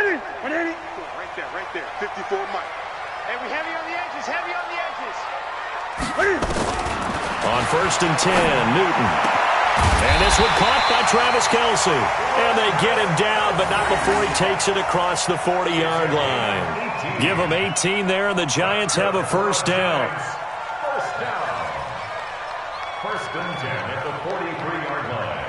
Right there. 54 Mike. Hey, we heavy on the edges, On 1st and 10, Newton. And this one caught by Travis Kelce. And they get him down, but not before he takes it across the 40-yard line. Give him 18 there, and the Giants have a first down. First down. 1st and 10 at the 43-yard line.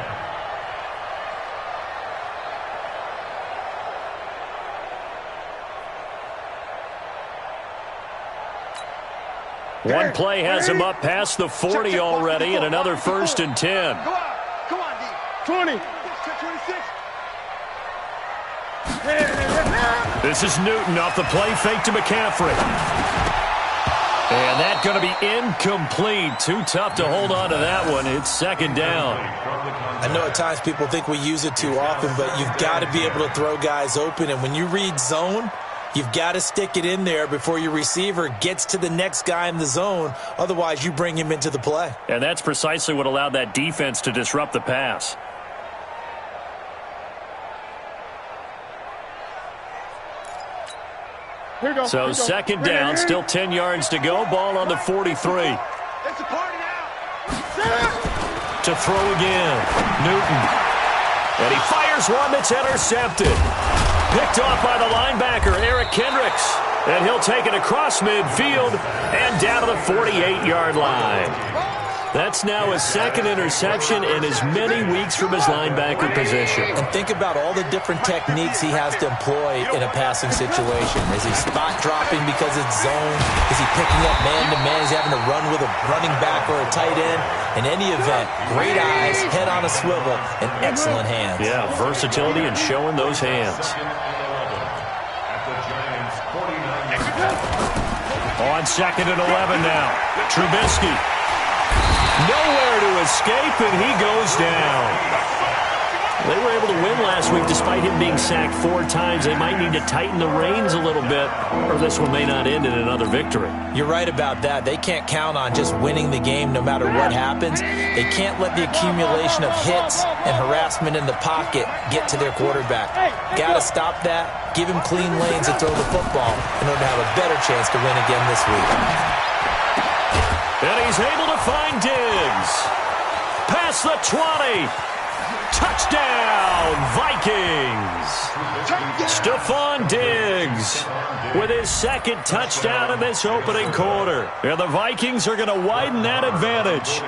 One play has him up past the 40 already, and another 1st and 10. Come on, D. 20. 26. This is Newton off the play fake to McCaffrey. And that's going to be incomplete. Too tough to hold on to that one. It's 2nd down. I know at times people think we use it too often, but you've got to be able to throw guys open. And when you read zone, you've got to stick it in there before your receiver gets to the next guy in the zone. Otherwise, you bring him into the play. And that's precisely what allowed that defense to disrupt the pass. So 2nd down, still 10 yards to go. Ball on the 43. It's a party now. To throw again, Newton. And he fires one that's intercepted. Picked off by the linebacker, Eric Kendricks. And he'll take it across midfield and down to the 48-yard line. That's now his 2nd interception in as many weeks from his linebacker position. And think about all the different techniques he has to employ in a passing situation. Is he spot dropping because it's zone? Is he picking up man-to-man? Is he having to run with a running back or a tight end? In any event, great eyes, head on a swivel, and excellent hands. Yeah, versatility and showing those hands. On 2nd and 11 now. Trubisky. Nowhere to escape, and he goes down. They were able to win last week despite him being sacked 4 times. They might need to tighten the reins a little bit, or this one may not end in another victory. You're right about that. They can't count on just winning the game no matter what happens. They can't let the accumulation of hits and harassment in the pocket get to their quarterback. Got to stop that, give him clean lanes to throw the football in order to have a better chance to win again this week. And he's able to find Diggs. Past the 20. Touchdown, Vikings. Stephon Diggs with his 2nd touchdown in this opening quarter. And the Vikings are going to widen that advantage.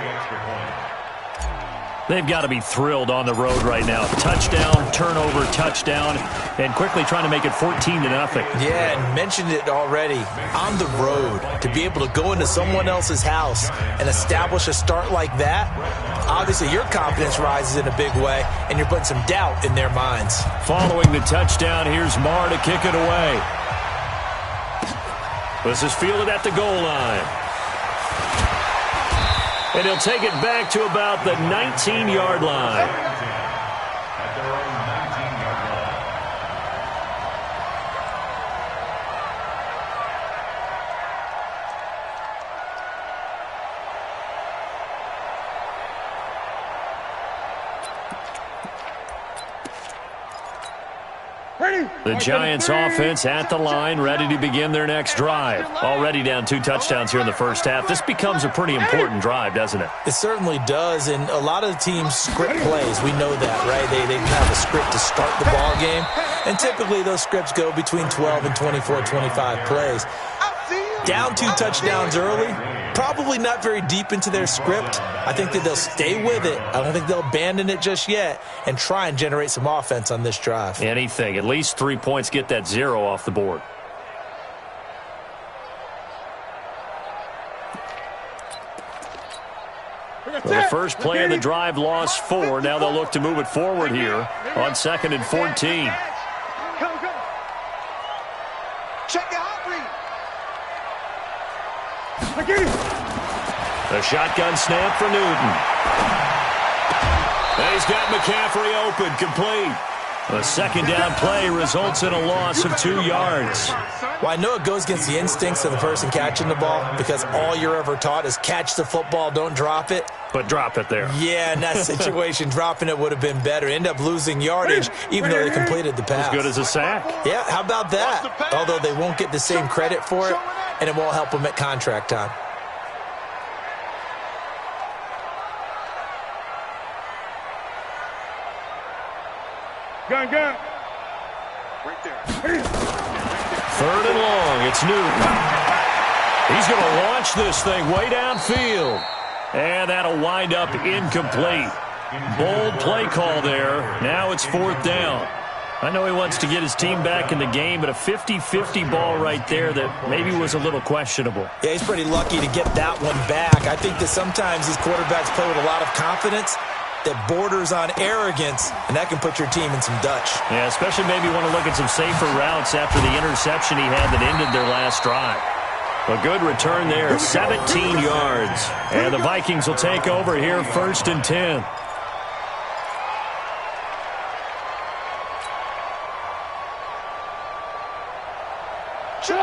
They've got to be thrilled on the road right now. Touchdown, turnover, touchdown, and quickly trying to make it 14-0. Yeah, and mentioned it already. On the road, to be able to go into someone else's house and establish a start like that, obviously your confidence rises in a big way, and you're putting some doubt in their minds. Following the touchdown, here's Marr to kick it away. This is fielded at the goal line. And he'll take it back to about the 19-yard line. At their own 19-yard line. The Giants offense at the line, ready to begin their next drive. Already down 2 touchdowns here in the first half. This becomes a pretty important drive, doesn't it? It certainly does, and a lot of the teams script plays. We know that, right? They have a script to start the ball game, and typically those scripts go between 12 and 24, 25 plays. Down 2 touchdowns early, probably not very deep into their script. I think that they'll stay with it. I don't think they'll abandon it just yet and try and generate some offense on this drive. Anything. At least 3 points, get that 0 off the board. Well, the first play of the drive lost 4. Now they'll look to move it forward here on 2nd and 14. Go. Check the hot read. The shotgun snap for Newton. And he's got McCaffrey open, complete. A second down play results in a loss of 2 yards. Well, I know it goes against the instincts of the person catching the ball because all you're ever taught is catch the football, don't drop it. But drop it there. Yeah, in that situation, dropping it would have been better. End up losing yardage, even though they completed the pass. As good as a sack. Yeah, how about that? Although they won't get the same credit for it, and it won't help them at contract time. Gun. Right there. 3rd and long. It's Newton. He's going to launch this thing way downfield. And that'll wind up incomplete. Bold play call there. Now it's 4th down. I know he wants to get his team back in the game, but a 50-50 ball right there that maybe was a little questionable. Yeah, he's pretty lucky to get that one back. I think that sometimes these quarterbacks play with a lot of confidence that borders on arrogance, and that can put your team in some Dutch. Yeah, especially maybe want to look at some safer routes after the interception he had that ended their last drive. A good return there, 17 yards. And the Vikings will take over here, 1st and 10.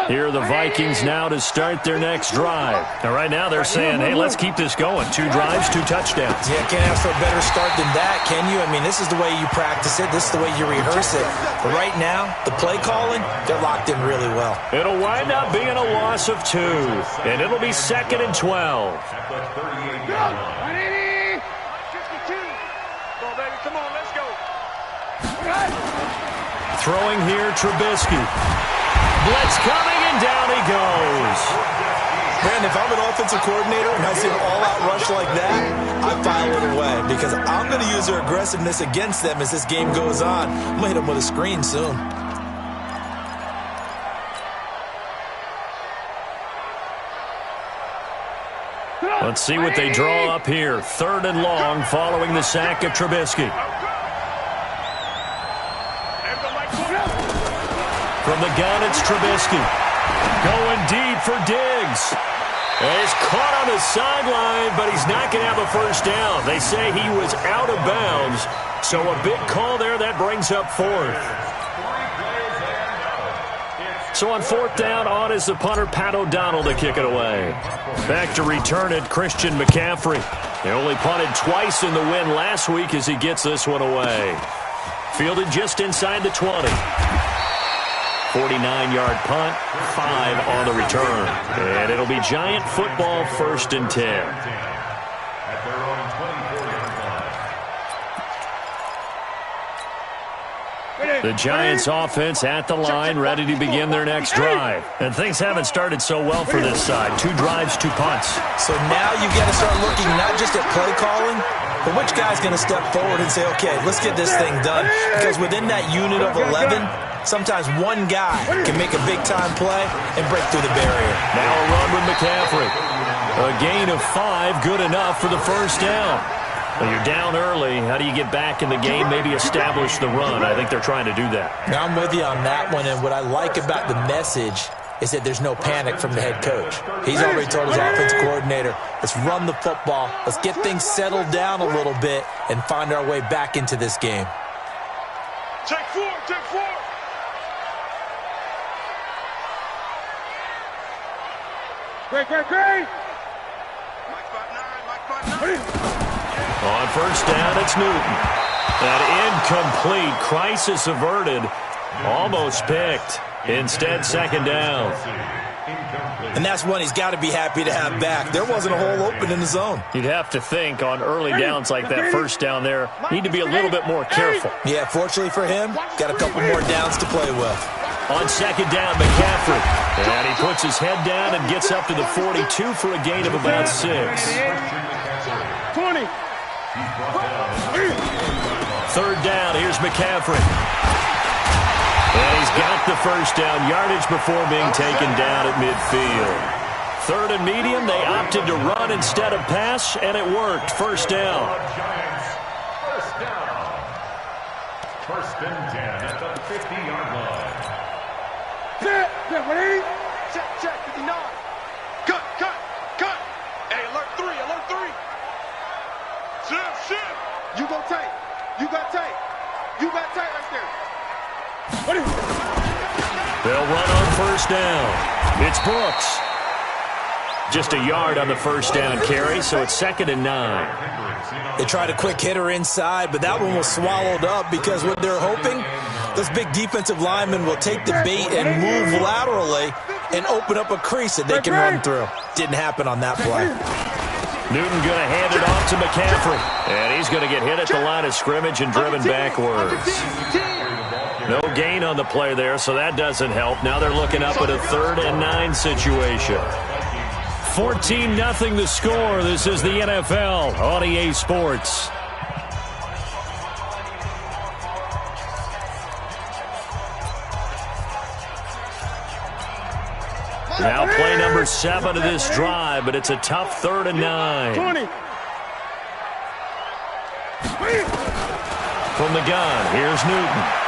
Here are the Vikings now to start their next drive. Now, right now they're saying, hey, let's keep this going. 2 drives, 2 touchdowns. Yeah, can't ask for a better start than that, can you? I mean, this is the way you practice it. This is the way you rehearse it. But right now, the play calling, they're locked in really well. It'll wind up being a loss of 2, and it'll be 2nd and 12. At the 38-yard line. 52. Come on, baby. Come on, let's go. Throwing here, Trubisky. Blitz coming, and down he goes. Man, if I'm an offensive coordinator and I see an all-out rush like that, I file it away because I'm going to use their aggressiveness against them as this game goes on. I'm going to hit them with a screen soon. Let's see what they draw up here. 3rd and long following the sack of Trubisky. From the gun, it's Trubisky. Going deep for Diggs. And he's caught on the sideline, but he's not going to have a first down. They say he was out of bounds. So a big call there. That brings up 4th. So on 4th down, on is the punter, Pat O'Donnell, to kick it away. Back to return it, Christian McCaffrey. They only punted twice in the win last week as he gets this one away. Fielded just inside the 20. 49-yard punt, 5 on the return. And it'll be Giant football, 1st and 10. At their own 24-yard line. The Giants offense at the line, ready to begin their next drive. And things haven't started so well for this side. 2 drives, 2 punts. So now you've got to start looking not just at play calling, but which guy's going to step forward and say, okay, let's get this thing done. Because within that unit of 11, sometimes one guy can make a big-time play and break through the barrier. Now a run with McCaffrey. A gain of 5, good enough for the first down. Well, you're down early. How do you get back in the game, maybe establish the run? I think they're trying to do that. Now I'm with you on that one, and what I like about the message is that there's no panic from the head coach. He's already told his offensive coordinator, let's run the football, let's get things settled down a little bit and find our way back into this game. Take 4. Great. Mike 5'9", Mike 5'9". On first down, it's Newton. That incomplete, crisis averted, almost picked. Instead, 2nd down. And that's one he's got to be happy to have back. There wasn't a hole open in the zone. You'd have to think on early downs like that, first down there, need to be a little bit more careful. Yeah, fortunately for him, got a couple more downs to play with. On 2nd down, McCaffrey. And he puts his head down and gets up to the 42 for a gain of about 6. 20. 3rd down, here's McCaffrey. And he's got the first down, yardage before being taken down at midfield. 3rd and medium, they opted to run instead of pass, and it worked. First down. Giants, first down. 1st and 10 at the 50-yard line. Check, 59. Cut. Hey, alert 3. Shift. You got tape right there. It's Brooks. Just a yard on the first down carry, so it's 2nd and 9. They tried a quick hitter inside, but that one was swallowed up because what they're hoping, those big defensive linemen will take the bait and move laterally and open up a crease that they can run through. Didn't happen on that play. Newton going to hand it off to McCaffrey. And he's going to get hit at the line of scrimmage and driven backwards. No gain on the play there, so that doesn't help. Now they're looking up at a 3rd and 9 situation. 14-0 the score. This is the NFL on EA Sports. Now play number 7 of this drive, but it's a tough 3rd and 9. 20. From the gun, here's Newton.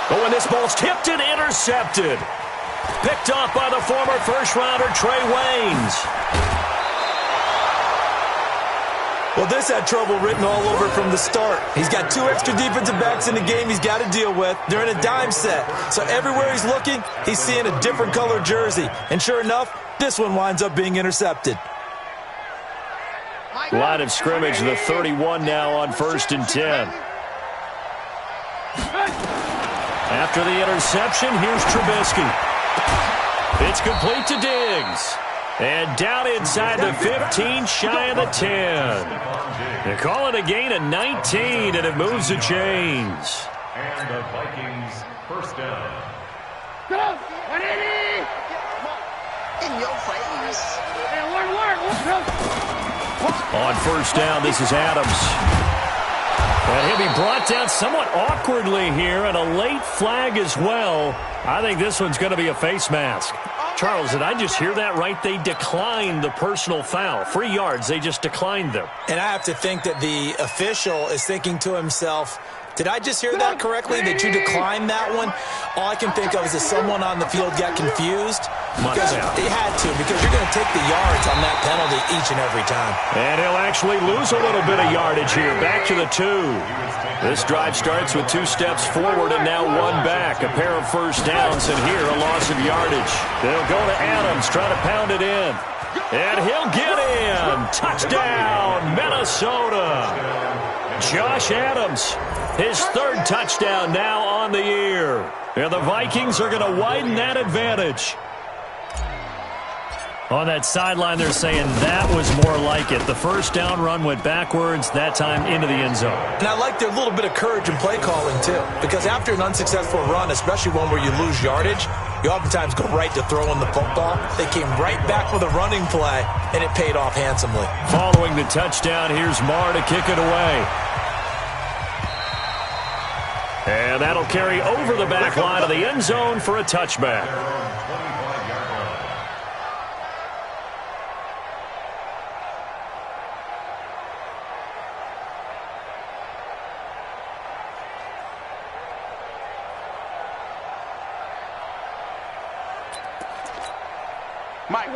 Oh, and this ball's tipped and intercepted. Picked off by the former first-rounder Trey Waynes. Well, this had trouble written all over from the start. He's got 2 extra defensive backs in the game he's got to deal with. They're in a dime set. So everywhere he's looking, he's seeing a different color jersey. And sure enough, this one winds up being intercepted. Line of scrimmage, the 31 now on 1st and 10. After the interception, here's Trubisky. It's complete to Diggs. And down inside the 15, shy of the 10. They call it a gain of 19, and it moves the chains. And the Vikings first down. Go! In your face. On first down, this is Adams. And he'll be brought down somewhat awkwardly here, and a late flag as well. I think this one's going to be a face mask. Charles, did I just hear that right? They declined the personal foul. 3 yards, they just declined them. And I have to think that the official is thinking to himself, did I just hear that correctly, that you declined that one? All I can think of is that someone on the field got confused. Because he had to, because you're going to take the yards on that penalty each and every time. And he'll actually lose a little bit of yardage here. Back to the 2. This drive starts with 2 steps forward and now 1 back. A pair of first downs, and here a loss of yardage. They'll go to Adams, try to pound it in. And he'll get in. Touchdown, Minnesota. Josh Adams, his 3rd touchdown now on the year. And the Vikings are going to widen that advantage. On that sideline, they're saying that was more like it. The first down run went backwards, that time into the end zone. And I like their little bit of courage in play calling, too. Because after an unsuccessful run, especially one where you lose yardage, you oftentimes go right to throwing the football. They came right back with a running play, and it paid off handsomely. Following the touchdown, here's Marr to kick it away. And that'll carry over the back line of the end zone for a touchback.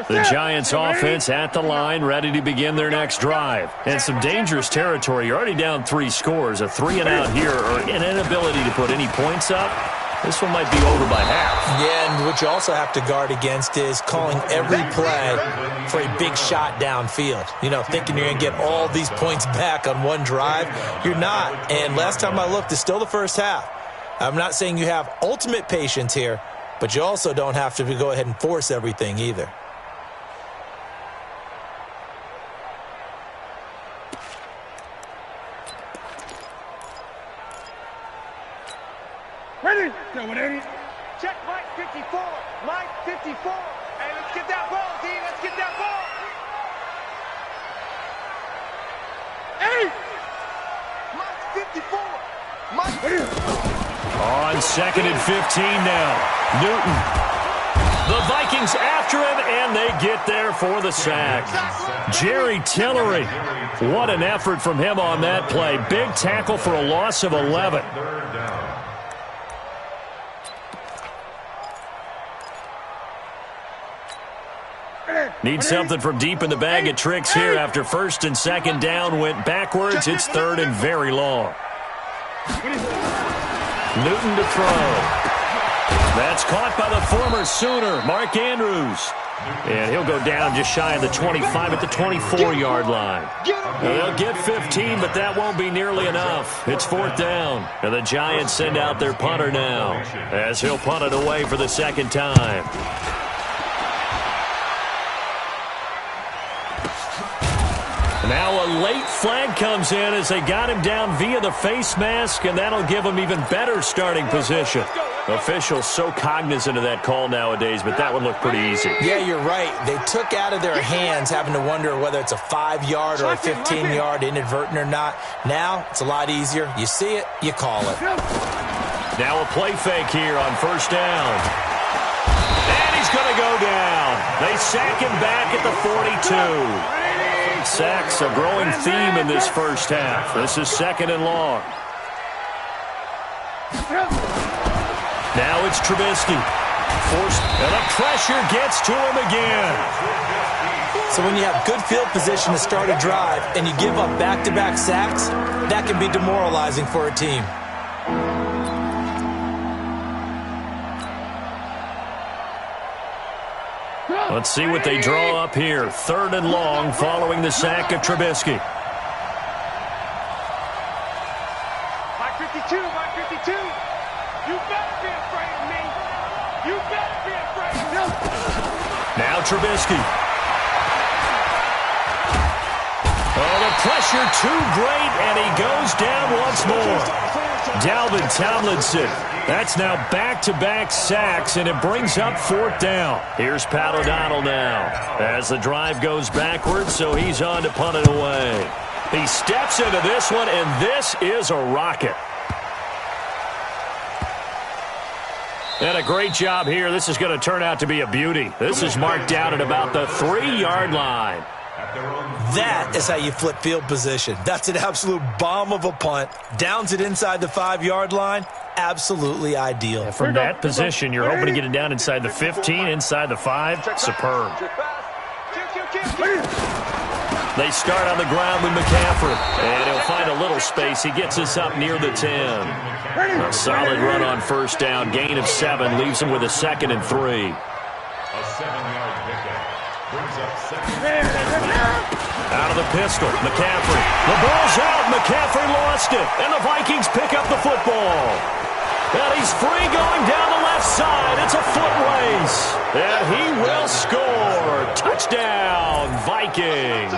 The Giants offense at the line, ready to begin their next drive. And some dangerous territory. You're already down 3 scores. A 3-and-out here, or an inability to put any points up. This one might be over by half. Yeah, and what you also have to guard against is calling every play for a big shot downfield. You know, thinking you're going to get all these points back on one drive. You're not. And last time I looked, it's still the first half. I'm not saying you have ultimate patience here, but you also don't have to go ahead and force everything either. Ready? No, ready? Check Mike 54. Mike 54. Hey, let's get that ball, D. Let's get that ball. Hey! Mike 54. Mike. On 2nd and 15 now. Newton. The Vikings after him, and they get there for the sack. Jerry Tillery. What an effort from him on that play. Big tackle for a loss of 11. Need something from deep in the bag of tricks here after 1st and 2nd down went backwards. It's 3rd and very long. Newton to throw. That's caught by the former Sooner, Mark Andrews. And he'll go down just shy of the 25 at the 24-yard line. Now, they'll get 15, but that won't be nearly enough. It's 4th down. And the Giants send out their punter now as he'll punt it away for the second time. Now a late flag comes in as they got him down via the face mask, and that'll give him even better starting position. Officials so cognizant of that call nowadays, but that would look pretty easy. Yeah, you're right. They took out of their hands having to wonder whether it's a 5-yard or a 15-yard inadvertent or not. Now it's a lot easier. You see it, you call it. Now a play fake here on 1st down. And he's going to go down. They sack him back at the 42. Sacks, a growing theme in this first half. This is 2nd and long. Now it's Trubisky. Forced, and the pressure gets to him again. So when you have good field position to start a drive and you give up back-to-back sacks, that can be demoralizing for a team. Let's see what they draw up here. 3rd and long following the sack of Trubisky. Mike 52, Mike 52. You better be afraid of me. You better be afraid of me. Now Trubisky. Oh, the pressure too great, and he goes down once more. Dalvin Tomlinson. That's now back-to-back sacks, and it brings up 4th down. Here's Pat O'Donnell now as the drive goes backwards, so he's on to punt it away. He steps into this one, and this is a rocket. And a great job here. This is going to turn out to be a beauty. This is marked out at about the 3-yard line. That is how you flip field position. That's an absolute bomb of a punt. Downs it inside the 5-yard line. Absolutely ideal. From that position, you're hoping to get it down inside the 15, inside the 5. Superb. They start on the ground with McCaffrey, and he'll find a little space. He gets us up near the 10. A solid run on 1st down. Gain of 7 leaves him with a 2nd and 3. A 7-yard pickup brings up 2nd. Out of the pistol, McCaffrey. The ball's out. McCaffrey lost it, and the Vikings pick up the football. And he's free going down the left side. It's a foot race, and he will score. Touchdown, Vikings.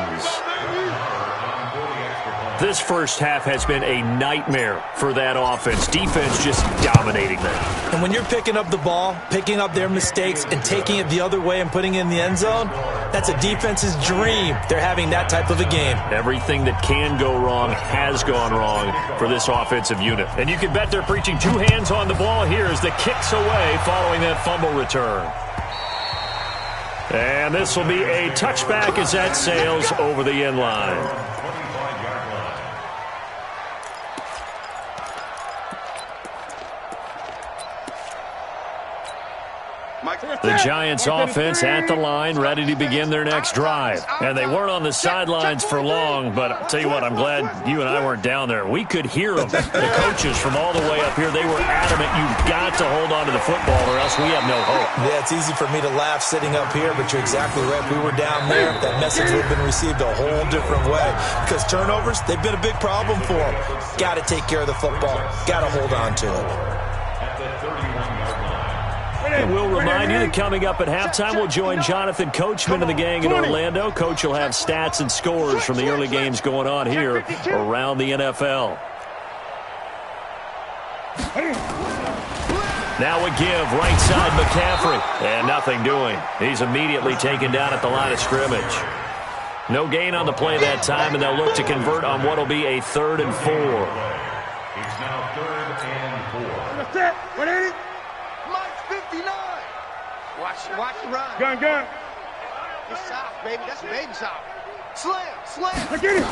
This first half has been a nightmare for that offense. Defense just dominating them. And when you're picking up the ball, picking up their mistakes, and taking it the other way and putting it in the end zone, that's a defense's dream. They're having that type of a game. Everything that can go wrong has gone wrong for this offensive unit. And you can bet they're preaching 2 hands on the ball here as the kick's away following that fumble return. And this will be a touchback as that sails over the end line. The Giants offense at the line, ready to begin their next drive. And they weren't on the sidelines for long, but I'll tell you what, I'm glad you and I weren't down there. We could hear them. The coaches from all the way up here, they were adamant, you've got to hold on to the football or else we have no hope. Yeah, it's easy for me to laugh sitting up here, but you're exactly right. If we were down there, that message would have been received a whole different way. Because turnovers, they've been a big problem for them. Got to take care of the football. Got to hold on to it. And we'll remind you that coming up at halftime, we'll join Jonathan Coachman and the gang in Orlando. Coach will have stats and scores from the early games going on here around the NFL. Now a give, right side McCaffrey. And nothing doing. He's immediately taken down at the line of scrimmage. No gain on the play that time, and they'll look to convert on what will be a 3rd and 4. It's now 3rd and 4. That's it. 180. Watch the run. Gun. It's soft, baby. That's baby soft. Slam. Get it.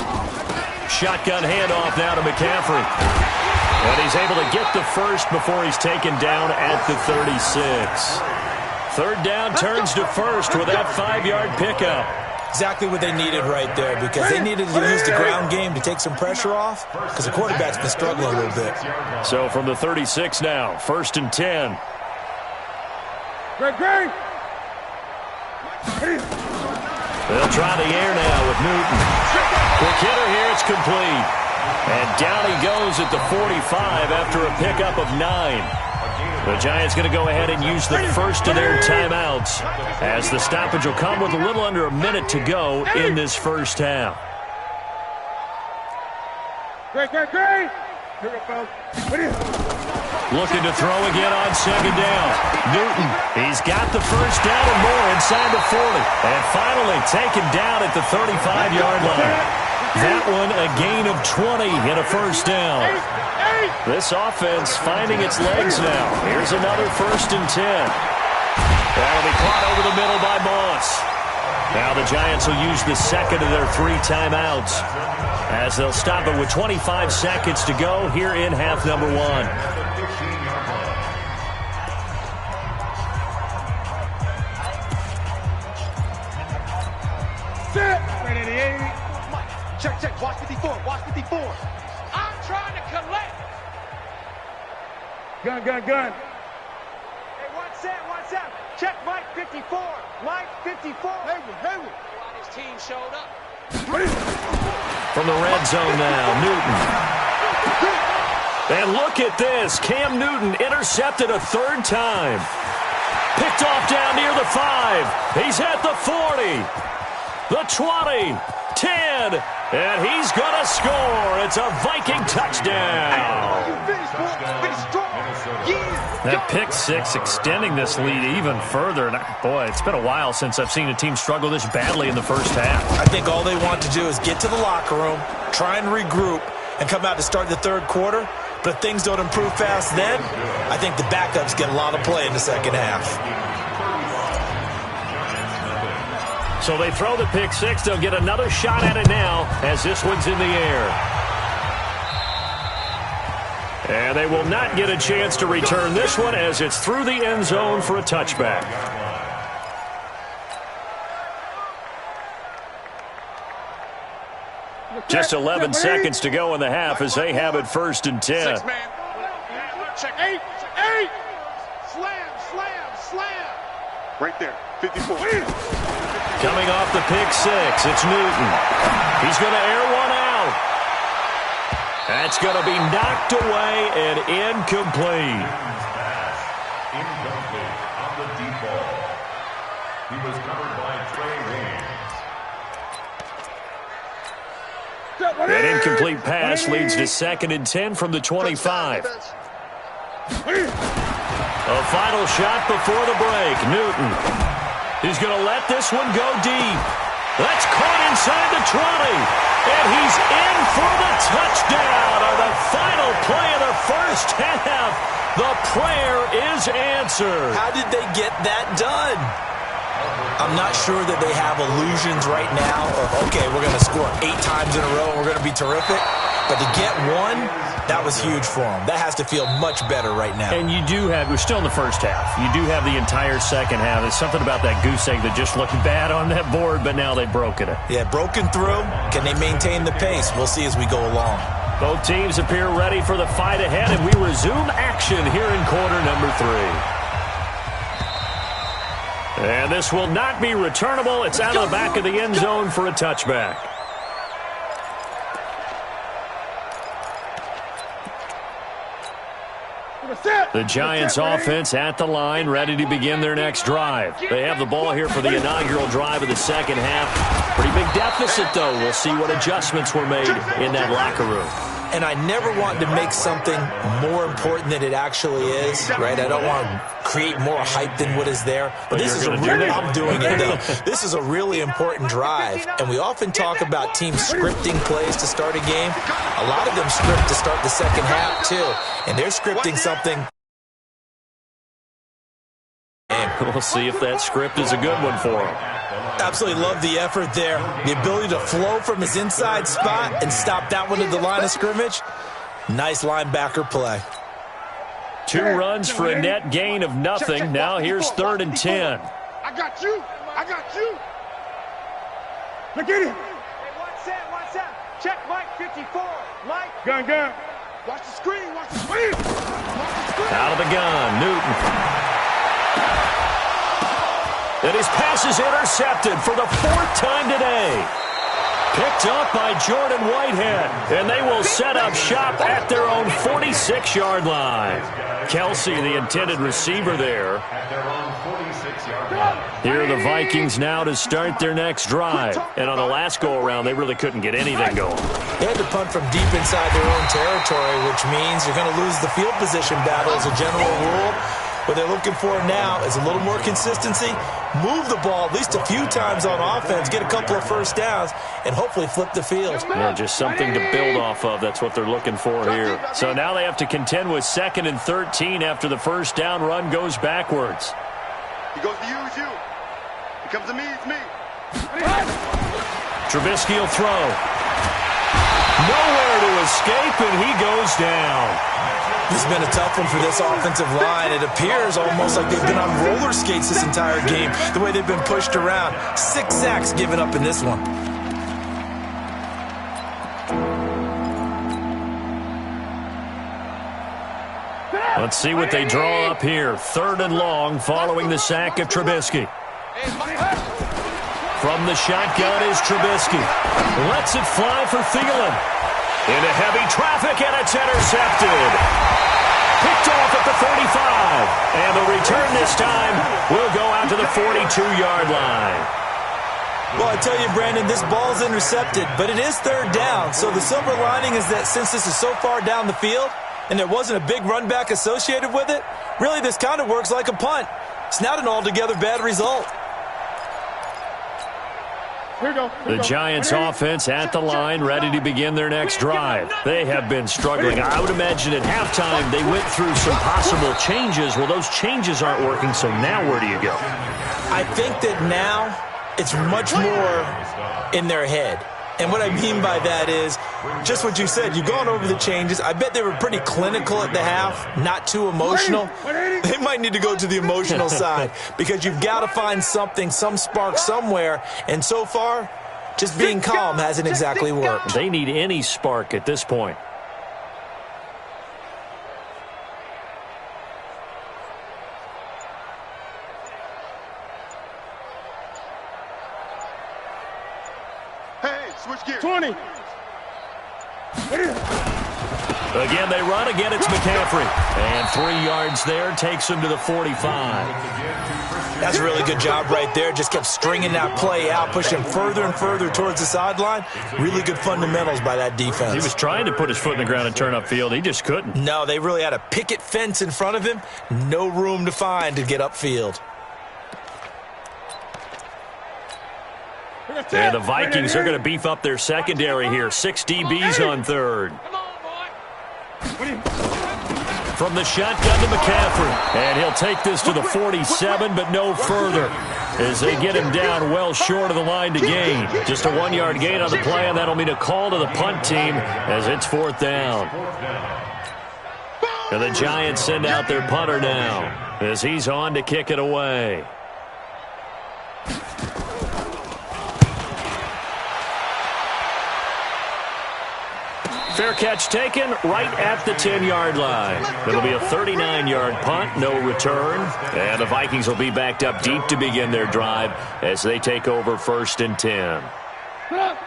Shotgun handoff now to McCaffrey. And he's able to get the first before he's taken down at the 36. 3rd down turns to 1st with that 5-yard pickup. Exactly what they needed right there, because they needed to use the ground game to take some pressure off, because the quarterback's been struggling a little bit. So from the 36 now, 1st and 10. Great, great. They'll try the air now with Newton. Quick hitter here, it's complete. And down he goes at the 45 after a pickup of 9. The Giants going to go ahead and use the first of their timeouts as the stoppage will come with a little under a minute to go in this first half. Great, great, great. Looking to throw again on second down. Newton, he's got the first down and more inside the 40. And finally taken down at the 35-yard line. That one a gain of 20 and a first down. This offense finding its legs now. Here's another 1st and 10. That'll be caught over the middle by Moss. Now the Giants will use the second of their 3 timeouts as they'll stop it with 25 seconds to go here in half number 1. Check, check. Watch 54. Watch 54. I'm trying to collect. Gun, gun, gun. Hey, what's that? Check Mike 54. Mike 54. Hayward. His team showed up. From the red zone now, Newton. And look at this. Cam Newton intercepted a 3rd time. Picked off down near the 5. He's at the 40. The 20. 10. And he's going to score. It's a Viking touchdown. That pick 6 extending this lead even further. And boy, it's been a while since I've seen a team struggle this badly in the first half. I think all they want to do is get to the locker room, try and regroup, and come out to start the 3rd quarter. But if things don't improve fast then, I think the backups get a lot of play in the second half. So they throw the pick 6. They'll get another shot at it now as this one's in the air. And they will not get a chance to return this one as it's through the end zone for a touchback. Just 11 seconds to go in the half as they have it 1st and 10. 6 man. Check 8. Slam. Right there. 54. Coming off the pick 6, it's Newton. He's going to air one out. That's going to be knocked away and incomplete. Incomplete on the deep ball. He was covered by Trey Williams. That incomplete pass leads to 2nd and 10 from the 25. A final shot before the break. Newton. He's going to let this one go deep. That's caught inside the 20. And he's in for the touchdown on the final play of the first half. The prayer is answered. How did they get that done? I'm not sure that they have illusions right now of, okay, we're going to score 8 times in a row and we're going to be terrific. But to get one, that was huge for them. That has to feel much better right now. And you do have, we're still in the first half. You do have the entire second half. There's something about that goose egg that just looked bad on that board, but now they've broken it. Yeah, broken through. Can they maintain the pace? We'll see as we go along. Both teams appear ready for the fight ahead, and we resume action here in quarter number 3. And this will not be returnable. It's out of the back of the end zone for a touchback. The Giants offense at the line, ready to begin their next drive. They have the ball here for the inaugural drive of the second half. Pretty big deficit, though. We'll see what adjustments were made in that locker room. And I never want to make something more important than it actually is, right? I don't want to create more hype than what is there. But this is I'm doing it, though. This is a really important drive. And we often talk about teams scripting plays to start a game. A lot of them script to start the second half, too. And they're scripting something. We'll see if that script is a good one for them. Absolutely love the effort there. The ability to flow from his inside spot and stop that one at the line of scrimmage. Nice linebacker play. 2 runs for a net gain of nothing. Now here's 3rd and 10. I got you. Look at him. Hey, what's that? Check Mike 54. Mike. Gun. Watch the screen. Out of the gun, Newton. And his pass is intercepted for the 4th time today. Picked up by Jordan Whitehead, and they will set up shop at their own 46-yard line. Kelsey, the intended receiver there. Here are the Vikings now to start their next drive. And on the last go-around, they really couldn't get anything going. They had to punt from deep inside their own territory, which means you're going to lose the field position battle as a general rule. What they're looking for now is a little more consistency, move the ball at least a few times on offense, get a couple of first downs, and hopefully flip the field. Yeah, just something to build off of. That's what they're looking for here. So now they have to contend with 2nd and 13 after the first down run goes backwards. He goes to use you. He comes to me, it's me. Trubisky will throw. Nowhere to escape, and he goes down. This has been a tough one for this offensive line. It appears almost like they've been on roller skates this entire game, the way they've been pushed around. 6 sacks given up in this one. Let's see what they draw up here. 3rd and long following the sack of Trubisky. From the shotgun is Trubisky. Lets it fly for Thielen. Into heavy traffic, and it's intercepted. Picked off at the 35. And the return this time will go out to the 42-yard line. Well, I tell you, Brandon, this ball's intercepted, but it is 3rd down. So the silver lining is that since this is so far down the field and there wasn't a big run back associated with it, really this kind of works like a punt. It's not an altogether bad result. The Giants offense at the line, ready to begin their next drive. They have been struggling. I would imagine at halftime they went through some possible changes. Well, those changes aren't working, so now where do you go? I think that now it's much more in their head. And what I mean by that is just what you said. You've gone over the changes. I bet they were pretty clinical at the half, not too emotional. They might need to go to the emotional side because you've got to find something, some spark somewhere. And so far, just being calm hasn't exactly worked. They need any spark at this point. Switch gears. 20. Again, they run. Again, it's McCaffrey. And 3 yards there takes him to the 45. That's a really good job right there. Just kept stringing that play out, pushing further and further towards the sideline. Really good fundamentals by that defense. He was trying to put his foot in the ground and turn upfield. He just couldn't. No, they really had a picket fence in front of him. No room to find to get upfield. And the Vikings are going to beef up their secondary here. 6 DBs on 3rd. From the shotgun to McCaffrey. And he'll take this to the 47, but no further, as they get him down well short of the line to gain. Just a 1-yard gain on the play, and that'll mean a call to the punt team as it's 4th down. And the Giants send out their punter now as he's on to kick it away. Fair catch taken right at the 10-yard line. It'll be a 39-yard punt, no return. And the Vikings will be backed up deep to begin their drive as they take over 1st and 10.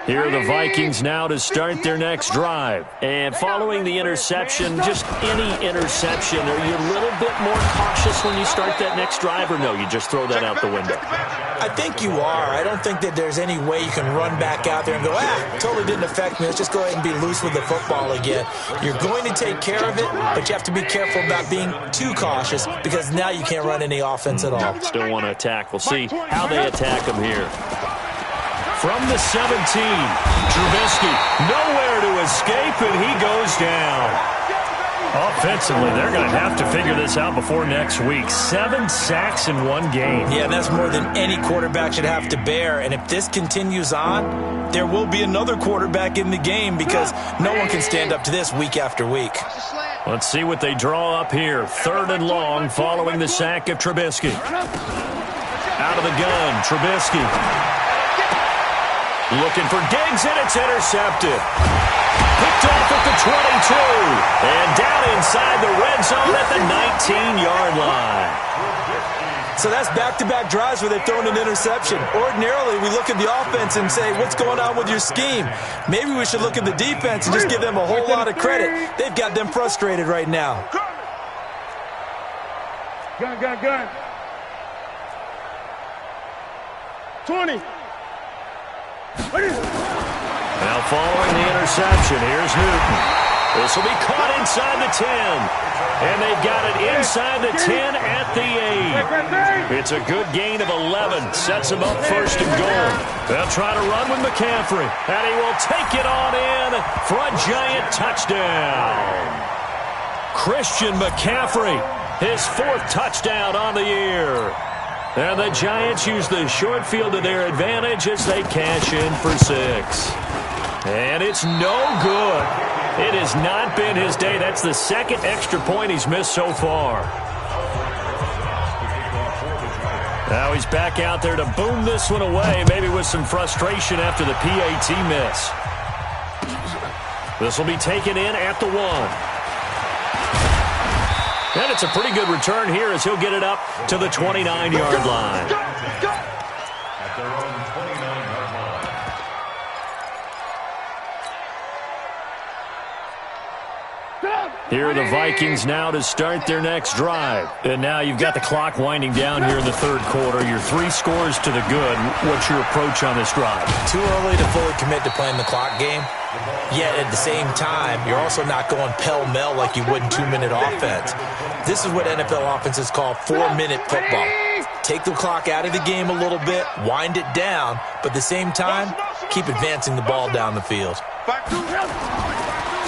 Here are the Vikings now to start their next drive. And following the interception, just any interception, are you a little bit more cautious when you start that next drive, or no, you just throw that out the window? I think you are. I don't think that there's any way you can run back out there and go, totally didn't affect me. Let's just go ahead and be loose with the football again. You're going to take care of it, but you have to be careful about being too cautious because now you can't run any offense at all. Still want to attack. We'll see how they attack them here. From the 17, Trubisky, nowhere to escape, and he goes down. Offensively, they're going to have to figure this out before next week. 7 sacks in 1 game. Yeah, that's more than any quarterback should have to bear. And if this continues on, there will be another quarterback in the game because no one can stand up to this week after week. Let's see what they draw up here. 3rd and long following the sack of Trubisky. Out of the gun, Trubisky. Looking for Diggs, and it's intercepted. Picked off at the 22. And down inside the red zone at the 19-yard line. So that's back-to-back drives where they've thrown an interception. Ordinarily, we look at the offense and say, what's going on with your scheme? Maybe we should look at the defense and just give them a whole lot of credit. They've got them frustrated right now. Gun. 20. Now following the interception, here's Newton. This will be caught inside the 10. And they've got it inside the 10 at the 8. It's a good gain of 11. Sets them up first and goal. They'll try to run with McCaffrey. And he will take it on in for a Giant touchdown. Christian McCaffrey, his 4th touchdown on the year. And the Giants use the short field to their advantage as they cash in for 6. And it's no good. It has not been his day. That's the 2nd extra point he's missed so far. Now he's back out there to boom this one away, maybe with some frustration after the PAT miss. This will be taken in at the 1. And it's a pretty good return here as he'll get it up to the 29-yard line. At their own 29-yard line. Here are the Vikings now to start their next drive. And now you've got the clock winding down here in the 3rd quarter. Your 3 scores to the good. What's your approach on this drive? Too early to fully commit to playing the clock game. Yet at the same time, you're also not going pell-mell like you would in 2-minute offense. This is what NFL offenses call 4-minute football. Take the clock out of the game a little bit, wind it down, but at the same time, keep advancing the ball down the field.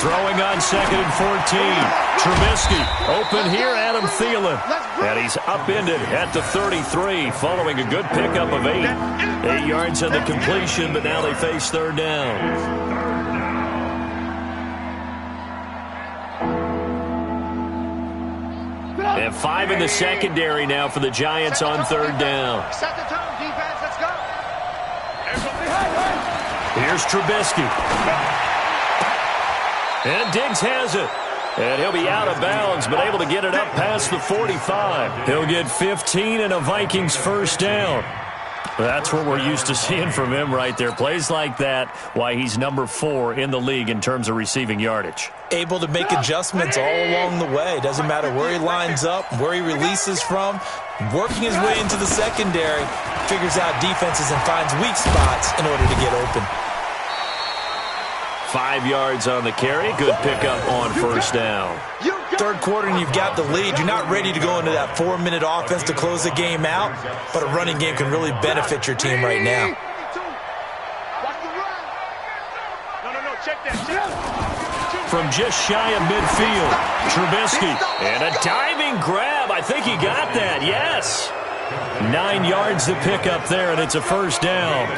Throwing on 2nd and 14. Trubisky open here, Adam Thielen. And he's upended at the 33 following a good pickup of 8. 8 yards on the completion, but now they face 3rd down. And 5 in the secondary now for the Giants on 3rd down. Set the tone, defense. Let's go. Here's Trubisky. And Diggs has it. And he'll be out of bounds, but able to get it up past the 45. He'll get 15 and a Vikings 1st down. That's what we're used to seeing from him right there. Plays like that, why he's number 4 in the league in terms of receiving yardage. Able to make adjustments all along the way. Doesn't matter where he lines up, where he releases from. Working his way into the secondary, figures out defenses and finds weak spots in order to get open. 5 yards on the carry. Good pickup on 1st down. 3rd quarter and you've got the lead. You're not ready to go into that 4-minute offense to close the game out, but a running game can really benefit your team right now. From just shy of midfield, Trubisky. And a diving grab. I think he got that. Yes. 9 yards to pick up there, and it's a 1st down.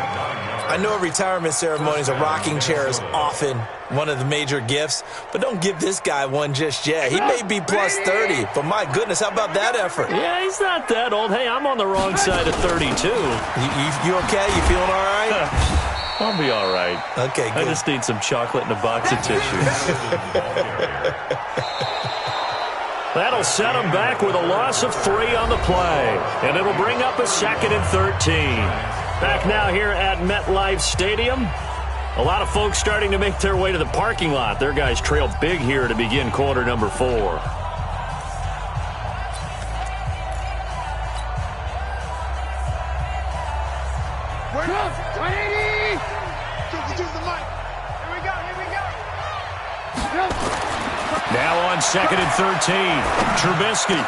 I know at retirement ceremonies, a rocking chair is often one of the major gifts, but don't give this guy one just yet. He may be plus 30, but my goodness, how about that effort? Yeah, he's not that old. Hey, I'm on the wrong side of 32. You okay? You feeling all right? I'll be all right. Okay, good. I just need some chocolate and a box of tissues. That'll set him back with a loss of 3 on the play, and it'll bring up a 2nd and 13. Back now here at MetLife Stadium. A lot of folks starting to make their way to the parking lot. Their guys trail big here to begin quarter number 4. Word up! 180! Choose the mic. Here we go. Now on 2nd and 13. Trubisky.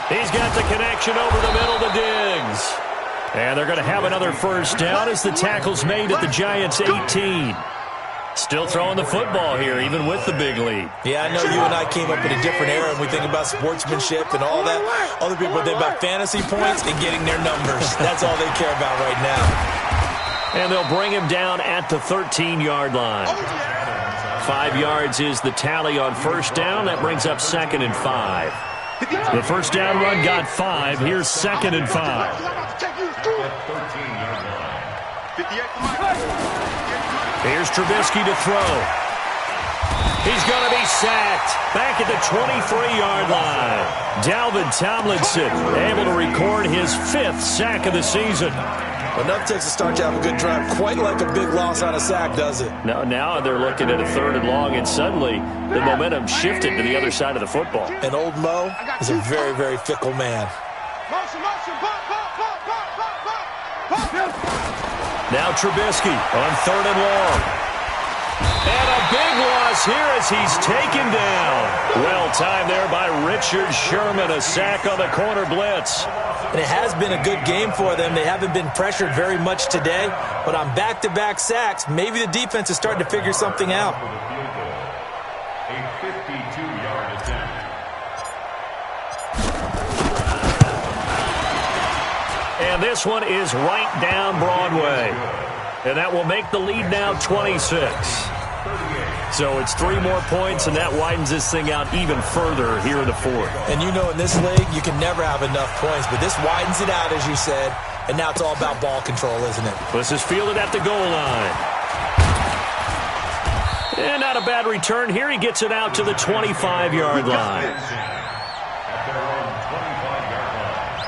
He's got the connection over the middle to Diggs. And they're going to have another 1st down as the tackle's made at the Giants' 18. Still throwing the football here, even with the big lead. Yeah, I know you and I came up in a different era, and we think about sportsmanship and all that. Other people think about fantasy points and getting their numbers. That's all they care about right now. And they'll bring him down at the 13-yard line. 5 yards is the tally on 1st down. That brings up 2nd and 5. The 1st down run got 5. Here's 2nd and 5. Here's Trubisky to throw. He's going to be sacked back at the 23-yard line. Dalvin Tomlinson able to record his 5th sack of the season. Enough takes to start to have a good drive. Quite like a big loss on a sack, does it? Now they're looking at a 3rd and long, and suddenly the momentum shifted to the other side of the football. And old Mo is a very, very fickle man. Now Trubisky on 3rd and long. And a big loss here as he's taken down. Well timed there by Richard Sherman. A sack on the corner blitz. And it has been a good game for them. They haven't been pressured very much today. But on back-to-back sacks, maybe the defense is starting to figure something out. A 52-yard attempt. And this one is right down Broadway. And that will make the lead now 26. So it's 3 more points, and that widens this thing out even further here in the 4th. And you know in this league, you can never have enough points, but this widens it out, as you said, and now it's all about ball control, isn't it? This is fielded at the goal line. And not a bad return here. He gets it out to the 25-yard line. At their own 25-yard line.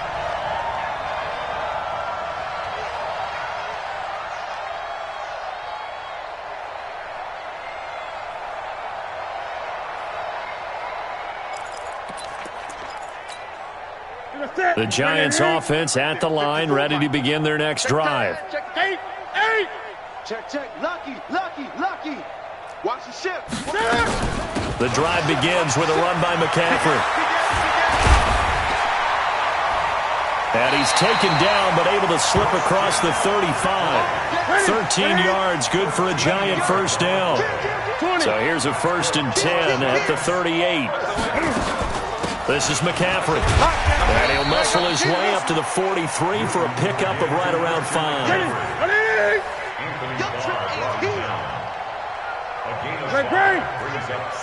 The Giants offense at the line, ready to begin their next drive. Check, 8. Check. Lucky. Watch the ship. The drive begins with a run by McCaffrey. And he's taken down, but able to slip across the 35. 13 yards, good for a Giant first down. So here's a 1st and 10 at the 38. This is McCaffrey. And he'll muscle his way up to the 43 for a pickup of right around 5. Brings up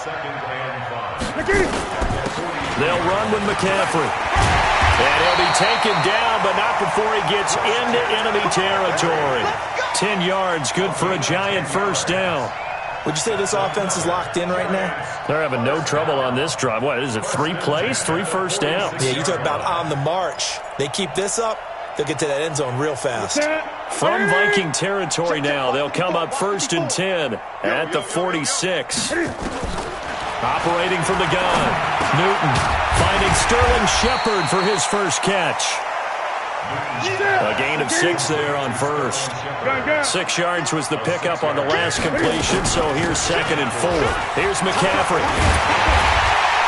2nd and 5. They'll run with McCaffrey. And he'll be taken down, but not before he gets into enemy territory. 10 yards, good for a Giant first down. Would you say this offense is locked in right now? They're having no trouble on this drive. What is it, 3 plays, 3 first downs? Yeah, you talk about on the march. They keep this up, they'll get to that end zone real fast. From Viking territory now, they'll come up 1st and 10 at the 46. Operating from the gun, Newton finding Sterling Shepard for his first catch. A gain of 6 there on first. 6 yards was the pickup on the last completion, so here's 2nd and 4. Here's McCaffrey.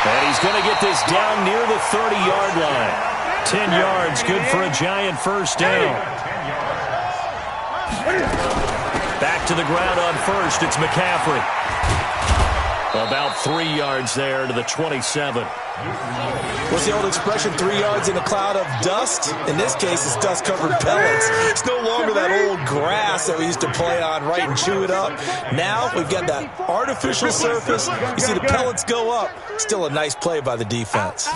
And he's going to get this down near the 30-yard line. 10 yards, good for a Giant first down. Back to the ground on first, it's McCaffrey. About 3 yards there to the 27. What's the old expression, 3 yards in a cloud of dust? In this case, it's dust-covered pellets. It's no longer that old grass that we used to play on, right, and chew it up. Now we've got that artificial surface. You see the pellets go up. Still a nice play by the defense.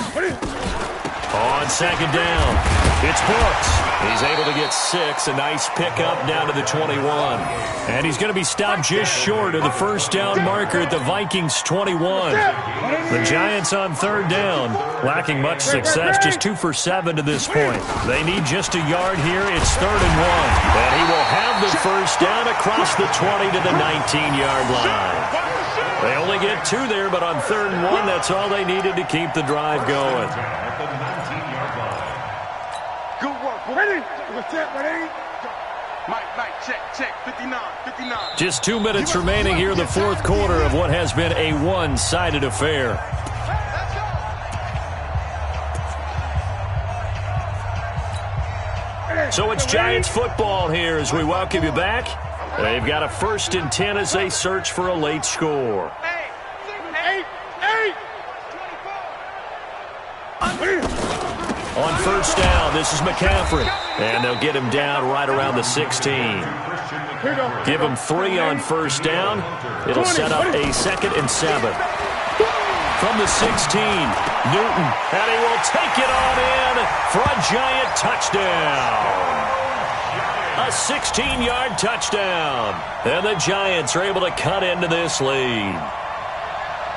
On 2nd down, it's Brooks. He's able to get 6, a nice pickup down to the 21. And he's going to be stopped just short of the first down marker at the Vikings' 21. The Giants on 3rd down, lacking much success, just 2 for 7 to this point. They need just a yard here. It's 3rd and 1. And he will have the first down across the 20 to the 19-yard line. They only get 2 there, but on 3rd and 1, that's all they needed to keep the drive going. At the 19-yard line. Good work. Ready? Mike, check. 59. Just 2 minutes remaining here in the 4th quarter of what has been a one-sided affair. So it's Giants football here as we welcome you back. They've got a 1st and 10 as they search for a late score. On first down, this is McCaffrey. And they'll get him down right around the 16. Give him 3 on first down. It'll set up a 2nd and 7. From the 16, Newton. And he will take it on in for a Giant touchdown. A 16-yard touchdown. And the Giants are able to cut into this lead.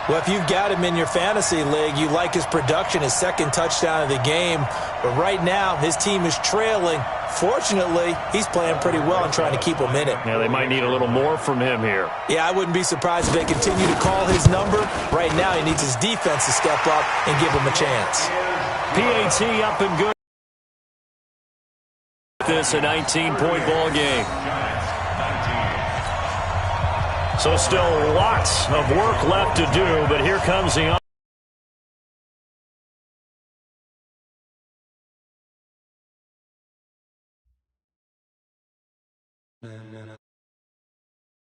Well, if you've got him in your fantasy league, you like his production, his second touchdown of the game. But right now, his team is trailing. Fortunately, he's playing pretty well and trying to keep them in it. Yeah, they might need a little more from him here. Yeah, I wouldn't be surprised if they continue to call his number. Right now, he needs his defense to step up and give him a chance. PAT up and good. This a 19-point ball game. So still lots of work left to do, but here comes the